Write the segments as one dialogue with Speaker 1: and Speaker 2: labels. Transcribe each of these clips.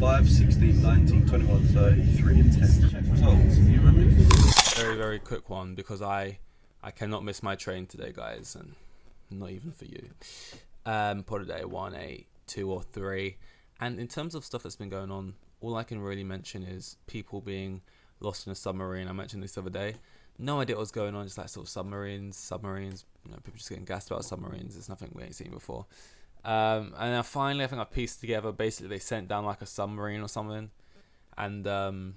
Speaker 1: 5, 16, 19, 21, 30, 3 and 10. Check results. You remember?
Speaker 2: Very, very quick one because I cannot miss my train today, guys, and not even for you. Pod a day 1, 8, 2 or 3. And in terms of stuff that's been going on, all I can really mention is people being lost in a submarine. I mentioned this the other day. No idea what was going on. Just like sort of submarines. You know, people just getting gassed about submarines. It's nothing we ain't seen before. And then finally, I think I pieced together. Basically, they sent down like a submarine or something, and it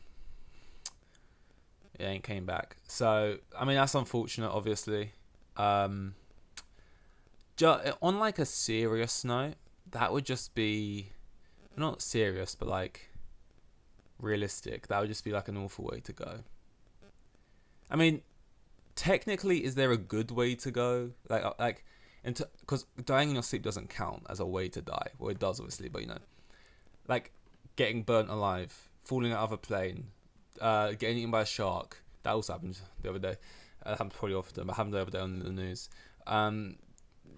Speaker 2: ain't came back. So I mean, that's unfortunate, obviously. On like a serious note, that would just be not serious, but like realistic. That would just be like an awful way to go. I mean, technically, is there a good way to go? Because dying in your sleep doesn't count as a way to die. Well, it does obviously, but you know, like getting burnt alive, falling out of a plane, getting eaten by a shark. That also happened the other day. Happened pretty often, but happened the other day on the news.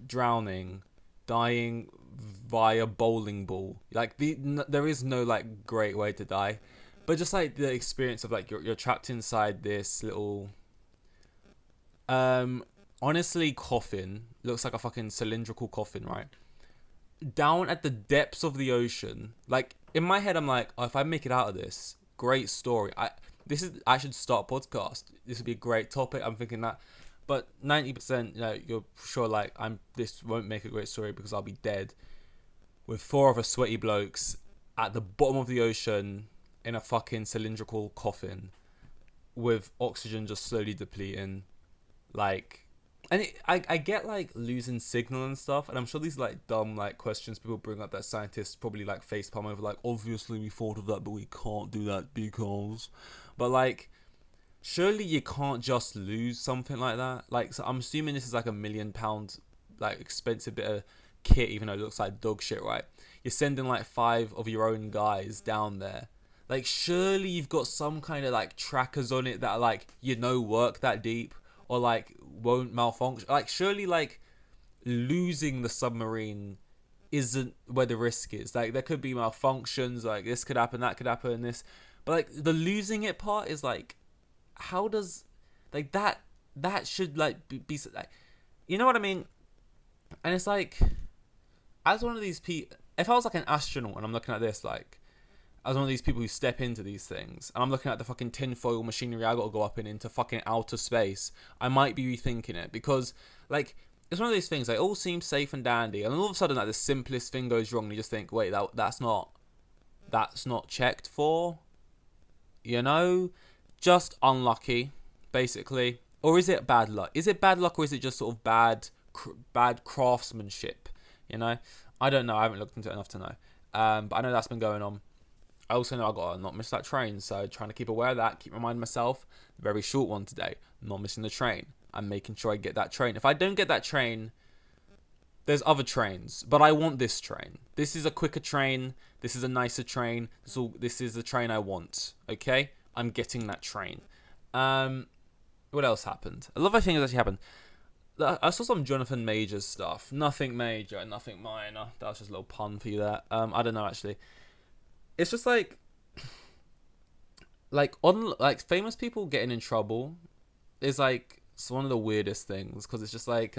Speaker 2: Drowning, dying via bowling ball. Like there is no like great way to die, but just like the experience of like you're trapped inside this little honestly coffin. Looks like a fucking cylindrical coffin, right? Down at the depths of the ocean. Like in my head I'm like, oh, if I make it out of this, great story. I should start a podcast. This would be a great topic. I'm thinking that. But 90%, you know, you're sure like this won't make a great story because I'll be dead with 4 other sweaty blokes at the bottom of the ocean in a fucking cylindrical coffin with oxygen just slowly depleting. Like, and I get like losing signal and stuff, and I'm sure these like dumb like questions people bring up that scientists probably like facepalm over, like obviously we thought of that but we can't do that because, but like surely you can't just lose something like that. Like, so I'm assuming this is like £1 million like expensive bit of kit, even though it looks like dog shit, right? You're sending like 5 of your own guys down there. Like surely you've got some kind of like trackers on it that are like, you know, work that deep or like won't malfunction. Like surely like losing the submarine isn't where the risk is. Like there could be malfunctions, like this could happen, that could happen, this, but like the losing it part is like, how does like that should like be like, you know what I mean? And it's like, as one of these people, if I was like an astronaut and I'm looking at this, like as one of these people who step into these things and I'm looking at the fucking tinfoil machinery I gotta go up in into fucking outer space, I might be rethinking it, because like it's one of those things, like all seems safe and dandy, and all of a sudden like the simplest thing goes wrong and you just think, wait, that's not checked for, you know? Just unlucky, basically. Or is it bad luck? Is it bad luck, or is it just sort of bad craftsmanship? You know, I don't know. I haven't looked into it enough to know. But I know that's been going on. I also know I gotta not miss that train, so trying to keep aware of that. Keep reminding myself. Very short one today. Not missing the train. I'm making sure I get that train. If I don't get that train, there's other trains, but I want this train. This is a quicker train. This is a nicer train. This is the train I want. Okay. I'm getting that train. What else happened? A lot of things actually happened. I saw some Jonathan Majors stuff. Nothing major, nothing minor. That was just a little pun for you there. I don't know actually. It's just like on like famous people getting in trouble is like it's one of the weirdest things, because it's just like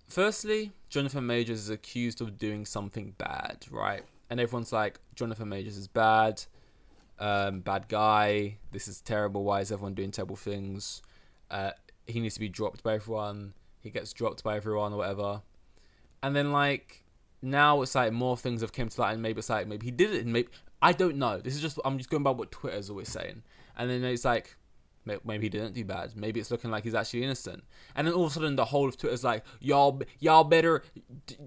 Speaker 2: firstly, Jonathan Majors is accused of doing something bad, right? And everyone's like, Jonathan Majors is bad. Bad guy, this is terrible, why is everyone doing terrible things, he needs to be dropped by everyone, he gets dropped by everyone or whatever. And then like now it's like more things have come to light, and maybe it's like maybe he did it, and maybe I don't know, this is just, I'm just going by what Twitter's always saying. And then it's like maybe he didn't do bad, maybe it's looking like he's actually innocent, and then all of a sudden the whole of Twitter's like, y'all better,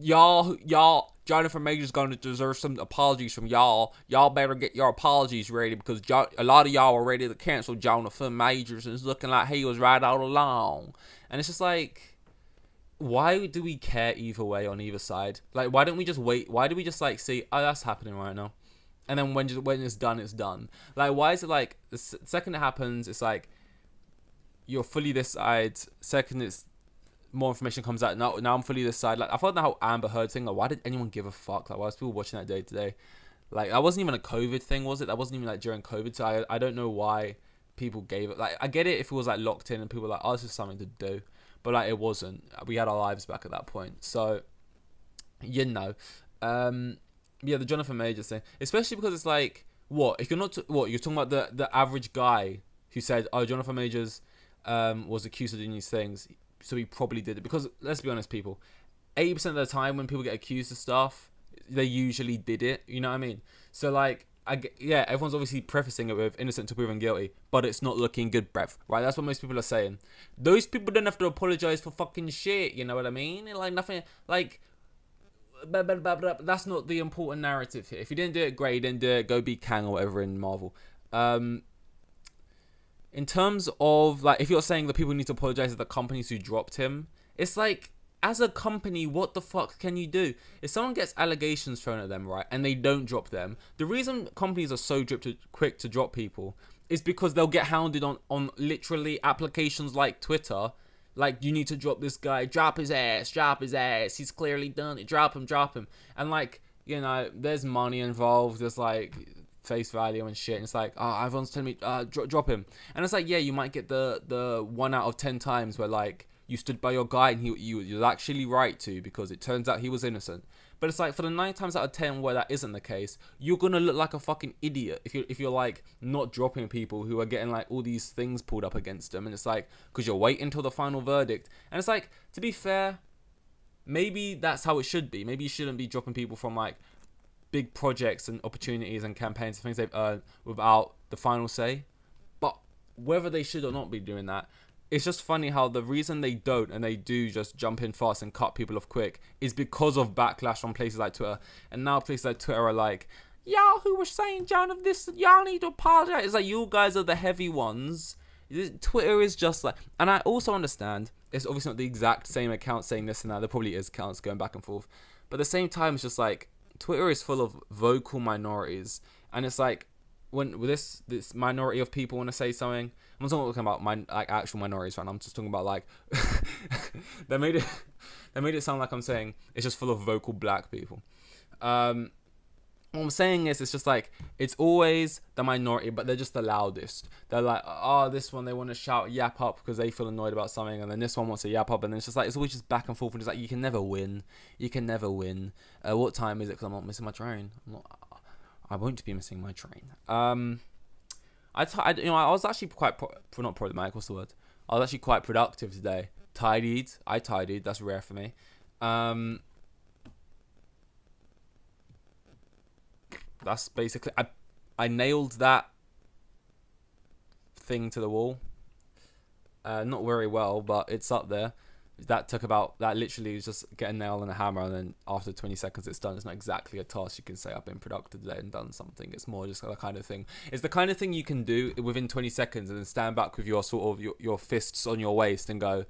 Speaker 2: y'all Jonathan Major's going to deserve some apologies from y'all. Y'all better get your apologies ready, because a lot of y'all are ready to cancel Jonathan Majors, and it's looking like he was right all along. And it's just like, why do we care either way on either side? Like, why don't we just wait? Why do we just like see, oh, that's happening right now, and then when it's done, it's done. Like, why is it like the second it happens, it's like you're fully this side. Second, it's more information comes out. Now I'm fully this side. Like, I thought that whole Amber Heard thing. Like, why did anyone give a fuck? Like, why was people watching that day to day? Like, that wasn't even a COVID thing, was it? That wasn't even like during COVID. So I don't know why people gave it. Like, I get it if it was like locked in and people were like, oh, this is something to do. But like, it wasn't. We had our lives back at that point. So, you know. Yeah, the Jonathan Majors thing. Especially because it's like, what? If you're not, you're talking about the average guy who said, oh, Jonathan Majors was accused of doing these things. So he probably did it. Because, let's be honest, people. 80% of the time when people get accused of stuff, they usually did it. You know what I mean? So, like, yeah, everyone's obviously prefacing it with innocent to proven guilty, but it's not looking good, bruv. Right? That's what most people are saying. Those people don't have to apologize for fucking shit. You know what I mean? Like, nothing. Like, that's not the important narrative here. If you didn't do it, great. You didn't do it, go be Kang or whatever in Marvel. In terms of, like, if you're saying that people need to apologize to the companies who dropped him, it's like, as a company, what the fuck can you do? If someone gets allegations thrown at them, right, and they don't drop them, the reason companies are so quick to drop people is because they'll get hounded on literally applications like Twitter. Like, you need to drop this guy, drop his ass, he's clearly done it, drop him. And, like, you know, there's money involved, there's, like, face value and shit, and it's like, oh, everyone's telling me, drop him. And it's like, yeah, you might get the 1 out of 10 times where, like, you stood by your guy and you're actually right to, because it turns out he was innocent. But it's like, for the 9 times out of 10 where that isn't the case, you're gonna look like a fucking idiot if you're like not dropping people who are getting like all these things pulled up against them. And it's like, because you're waiting until the final verdict. And it's like, to be fair, maybe that's how it should be. Maybe you shouldn't be dropping people from like big projects and opportunities and campaigns and things they've earned without the final say. But whether they should or not be doing that, it's just funny how the reason they don't, and they do just jump in fast and cut people off quick, is because of backlash from places like Twitter. And now places like Twitter are like, y'all who were saying John of this, y'all need to apologize. It's like, you guys are the heavy ones. Twitter is just like, and I also understand it's obviously not the exact same account saying this and that. There probably is accounts going back and forth, but at the same time, it's just like, Twitter is full of vocal minorities, and it's like, when this minority of people want to say something, I'm not talking about like actual minorities, right? I'm just talking about like they made it sound like I'm saying it's just full of vocal black people. What I'm saying is, it's just like, it's always the minority, but they're just the loudest. They're like, oh, this one, they want to shout yap up because they feel annoyed about something, and then this one wants to yap up, and then it's just like, it's always just back and forth, and it's like, you can never win. What time is it? Because I'm not missing my train. I won't be missing my train. I was actually not problematic. What's the word? I was actually quite productive today. I tidied. That's rare for me. That's basically, I nailed that thing to the wall. Not very well, but it's up there. That literally was just get a nail and a hammer, and then after 20 seconds it's done. It's not exactly a task you can say, I've been productive today and done something. It's more just the kind of thing. It's the kind of thing you can do within 20 seconds and then stand back with your sort of your fists on your waist and go,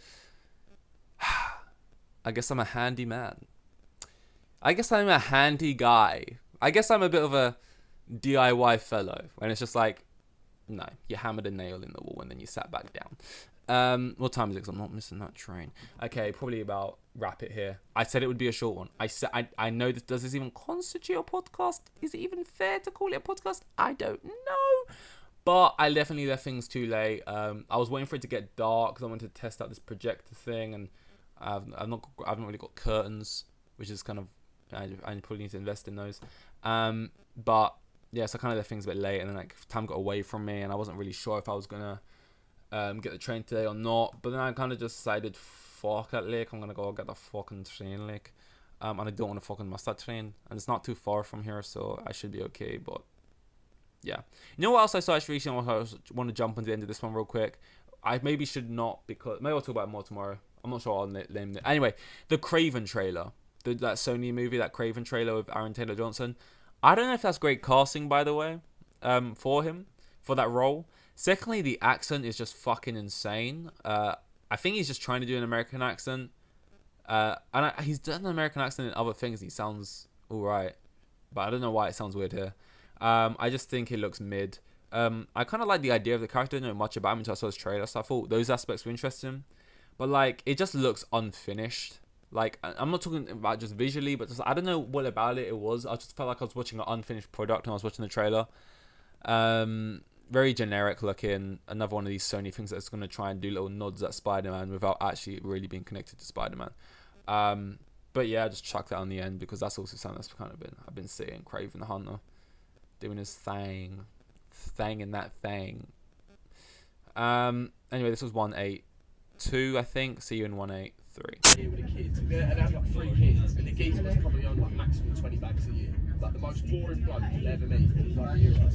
Speaker 2: I guess I'm a handy man. I guess I'm a handy guy. I guess I'm a bit of a DIY fellow. When it's just like, no, you hammered a nail in the wall and then you sat back down. What time is it? 'Cause I'm not missing that train. Okay, probably about wrap it here. I said it would be a short one. I know this. Does this even constitute a podcast? Is it even fair to call it a podcast? I don't know. But I definitely left things too late. I was waiting for it to get dark because I wanted to test out this projector thing, and I haven't really got curtains, which is kind of, I probably need to invest in those. But yeah, so I kind of left things a bit late, and then like time got away from me, and I wasn't really sure if I was gonna get the train today or not. But then I kind of just decided, fuck it, like, I'm gonna go get the fucking train, like, and I don't want to fucking miss that train, and it's not too far from here, so I should be okay. But yeah, you know what else I saw actually recently? I want to jump on the end of this one real quick. I maybe should not, because maybe I'll talk about it more tomorrow. I'm not sure I'll name it. Anyway, the Craven trailer, that Sony movie, that Craven trailer with Aaron Taylor Johnson. I don't know if that's great casting, by the way, for him, for that role. Secondly, the accent is just fucking insane. I think he's just trying to do an American accent. He's done an American accent in other things. He sounds alright, but I don't know why it sounds weird here. I just think it looks mid. I kind of like the idea of the character. I don't know much about him until I saw his trailer, so I thought those aspects were interesting. But like, it just looks unfinished. Like, I'm not talking about just visually, but just, I don't know what about it was. I just felt like I was watching an unfinished product when I was watching the trailer. Very generic looking. Another one of these Sony things that's going to try and do little nods at Spider-Man without actually really being connected to Spider-Man. But yeah, I just chucked that on the end because that's also something that's kind of I've been seeing. Craven the Hunter doing his thing in that thing. Anyway, this was 182, I think. See you in 183.
Speaker 3: With the kids, and I've got 3 kids, and the geezer was probably on like maximum 20 bags a year. Like the most boring bloke you'll ever meet. Like,